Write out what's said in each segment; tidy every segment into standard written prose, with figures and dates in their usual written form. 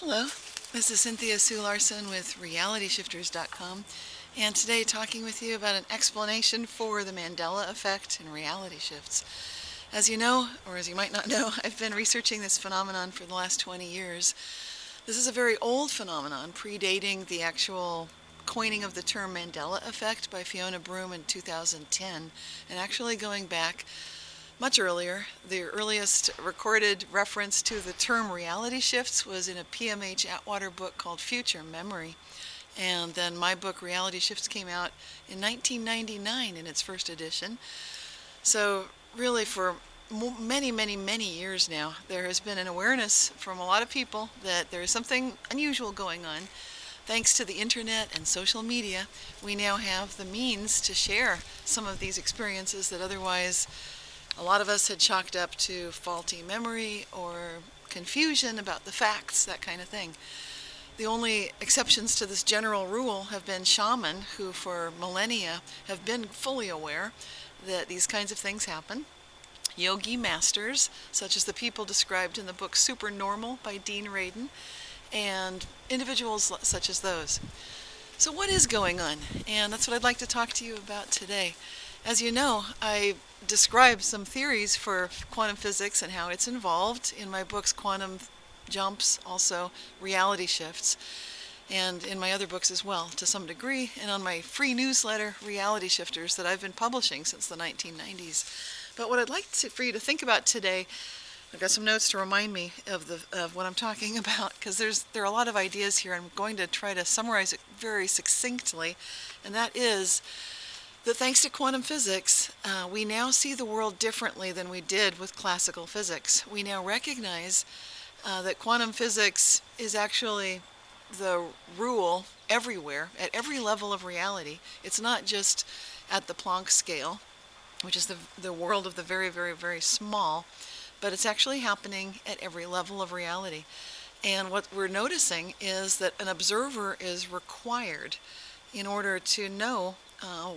Hello, this is Cynthia Sue Larson with RealityShifters.com, and today talking with you about an explanation for the Mandela effect and reality shifts. As you know, or as you might not know, I've been researching this phenomenon for the last 20 years. This is a very old phenomenon, predating the actual coining of the term Mandela effect by Fiona Broome in 2010, and actually going back much earlier. The earliest recorded reference to the term reality shifts was in a PMH Atwater book called Future Memory. And then my book Reality Shifts came out in 1999 in its first edition. So really for many years now, there has been an awareness from a lot of people that there is something unusual going on. Thanks to the internet and social media, we now have the means to share some of these experiences that otherwise a lot of us had chalked up to faulty memory or confusion about the facts, that kind of thing. The only exceptions to this general rule have been shaman, who for millennia have been fully aware that these kinds of things happen. Yogi masters, such as the people described in the book Supernormal by Dean Radin, and individuals such as those. So what is going on? And that's what I'd like to talk to you about today. As you know, I describe some theories for quantum physics and how it's involved in my books Quantum Jumps, also Reality Shifts, and in my other books as well to some degree, and on my free newsletter Reality Shifters that I've been publishing since the 1990s. But what I'd like for you to think about today, I've got some notes to remind me of what I'm talking about, because there are a lot of ideas here. I'm going to try to summarize it very succinctly, and that is that thanks to quantum physics, we now see the world differently than we did with classical physics. We now recognize that quantum physics is actually the rule everywhere, at every level of reality. It's not just at the Planck scale, which is the world of the very small, but it's actually happening at every level of reality. And what we're noticing is that an observer is required in order to know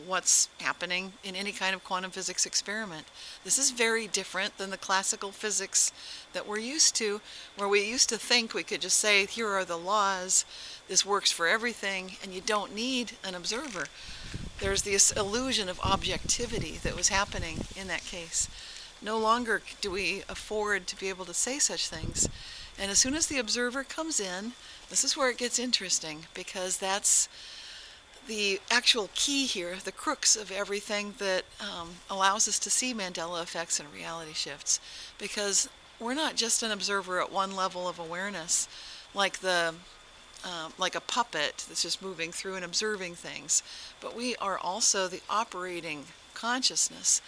what's happening in any kind of quantum physics experiment. This is very different than the classical physics that we're used to, where we used to think we could just say, here are the laws, this works for everything, and you don't need an observer. There's this illusion of objectivity that was happening in that case. No longer do we afford to be able to say such things. And as soon as the observer comes in, this is where it gets interesting, because that's the actual key here, the crux of everything that allows us to see Mandela effects and reality shifts. Because we're not just an observer at one level of awareness, like a puppet that's just moving through and observing things, but we are also the operating consciousness,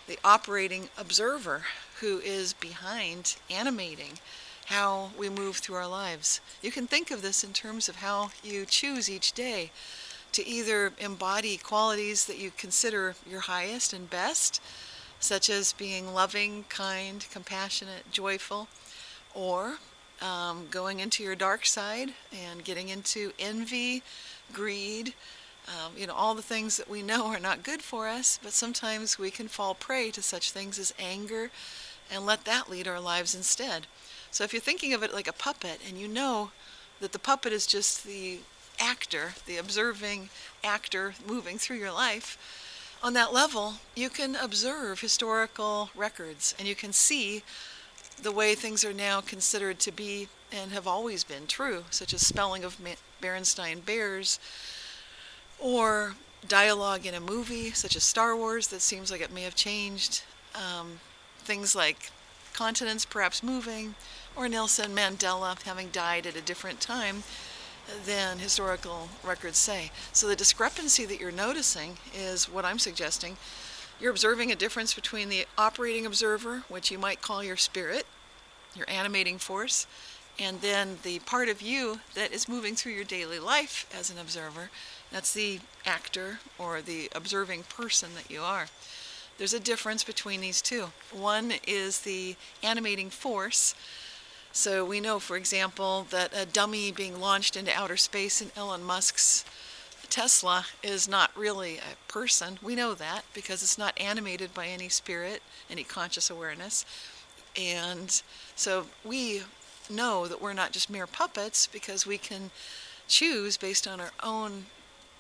the operating observer who is behind animating how we move through our lives. You can think of this in terms of how you choose each day to either embody qualities that you consider your highest and best, such as being loving, kind, compassionate, joyful, or going into your dark side and getting into envy, greed, all the things that we know are not good for us, but sometimes we can fall prey to such things as anger and let that lead our lives instead. So if you're thinking of it like a puppet, and you know that the puppet is just the actor, the observing actor moving through your life, on that level, you can observe historical records and you can see the way things are now considered to be and have always been true, such as spelling of Berenstain Bears, or dialogue in a movie, such as Star Wars, that seems like it may have changed. Things like continents perhaps moving, or Nelson Mandela having died at a different time than historical records say. So the discrepancy that you're noticing is what I'm suggesting. You're observing a difference between the operating observer, which you might call your spirit, your animating force, and then the part of you that is moving through your daily life as an observer. That's the actor or the observing person that you are. There's a difference between these two. One is the animating force. So we know, for example, that a dummy being launched into outer space in Elon Musk's Tesla is not really a person. We know that because it's not animated by any spirit, any conscious awareness. And so we know that we're not just mere puppets, because we can choose based on our own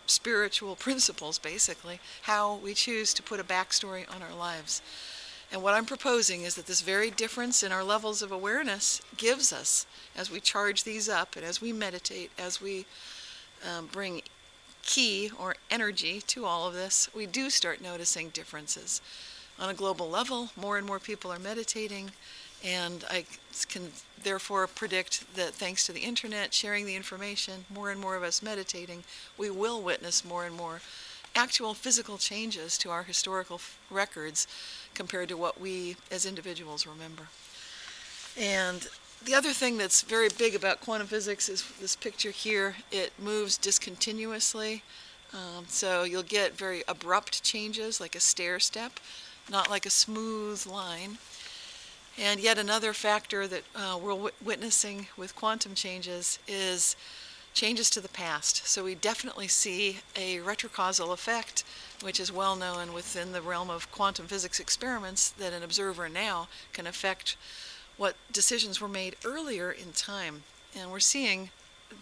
spiritual principles, basically, how we choose to put a backstory on our lives. And what I'm proposing is that this very difference in our levels of awareness gives us, as we charge these up and as we meditate, as we bring key or energy to all of this, we do start noticing differences. On a global level, more and more people are meditating, and I can therefore predict that thanks to the internet, sharing the information, more and more of us meditating, we will witness more and more actual physical changes to our historical records compared to what we as individuals remember. And the other thing that's very big about quantum physics is this picture here. It moves discontinuously, so you'll get very abrupt changes like a stair step, not like a smooth line. And yet another factor that we're witnessing with quantum changes is changes to the past. So we definitely see a retrocausal effect, which is well known within the realm of quantum physics experiments, that an observer now can affect what decisions were made earlier in time. And we're seeing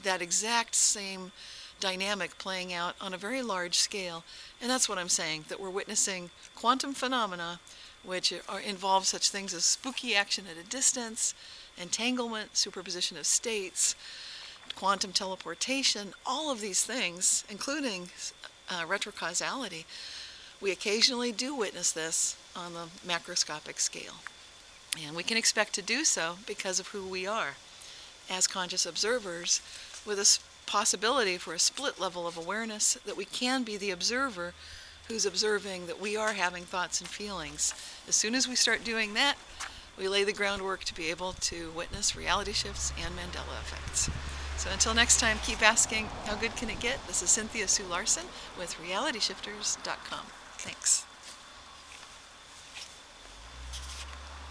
that exact same dynamic playing out on a very large scale. And that's what I'm saying, that we're witnessing quantum phenomena which involve such things as spooky action at a distance, entanglement, superposition of states, quantum teleportation, all of these things, including retrocausality. We occasionally do witness this on the macroscopic scale. And we can expect to do so because of who we are as conscious observers, with a possibility for a split level of awareness that we can be the observer who's observing that we are having thoughts and feelings. As soon as we start doing that, we lay the groundwork to be able to witness reality shifts and Mandela effects. So until next time, keep asking, how good can it get? This is Cynthia Sue Larson with realityshifters.com. Thanks.